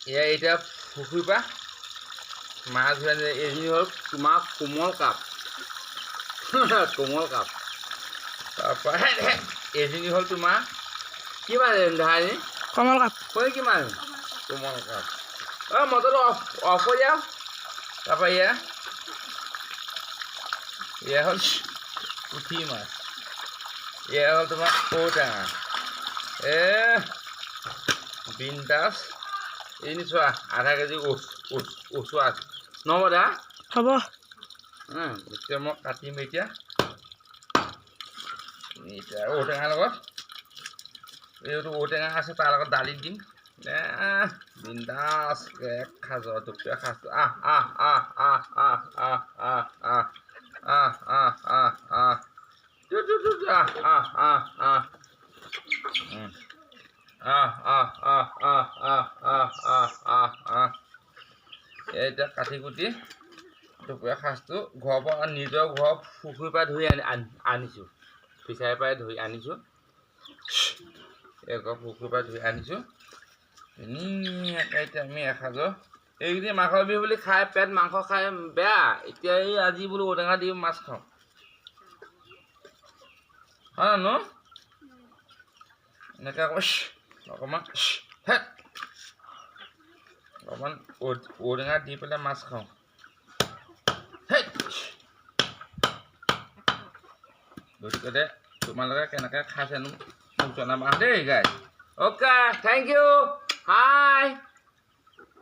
এয়া এতিয়া পুখুৰীৰ পৰা মাছ ধৰি এজনী হ'ল তোমাৰ কোমল কাপ কোমল কাপ তাৰপৰা এজনী হ'ল তোমাৰ কিমান ধাৰণী কমল কাপ কৈ কিমান কোমল কাপ মটৰটো অফ কৰি যাওঁ তাৰপৰা এয়া হ'ল পুঠি মাছ এয়া হ'ল তোমাৰ ঔটেঙা বিন্দাছ এজনী চোৱা আধা কেজি ওচোৱা আছে নহ'ব দা হ'ব এতিয়া মই কাটিম এতিয়া ঔটেঙাৰ লগত এইটো ঔটেঙা আছে তাৰ লগত দালি দিম বিন্দাছ এক সাজৰ দুপৰীয়া সাজটো এতিয়া কাটি কুটি দুপৰীয়া সাজটো ঘৰৰ পৰা নিজৰ ঘৰৰ পুখুৰীৰ পৰা ধৰি আনিছোঁ ফিচাৰীৰ পৰাই ধৰি আনিছোঁ ঘৰৰ পুখুৰীৰ পৰা ধৰি আনিছোঁ ধুনীয়াকৈ এতিয়া আমি এসাঁজৰ এইকেইদিন মাঘৰ বিহু বুলি খাই পেট মাংস খাই বেয়া এতিয়া এই আজি বোলো ঔটেঙা দি মাছ খাওঁ হয় জানো এনেকৈ অকণমান অকণমান ঔটেঙা দি পেলাই মাছ খাওঁ গতিকে তোমালোকে কেনেকৈ খাইছেনো মোক জনাবা দেই guys okay thank you hi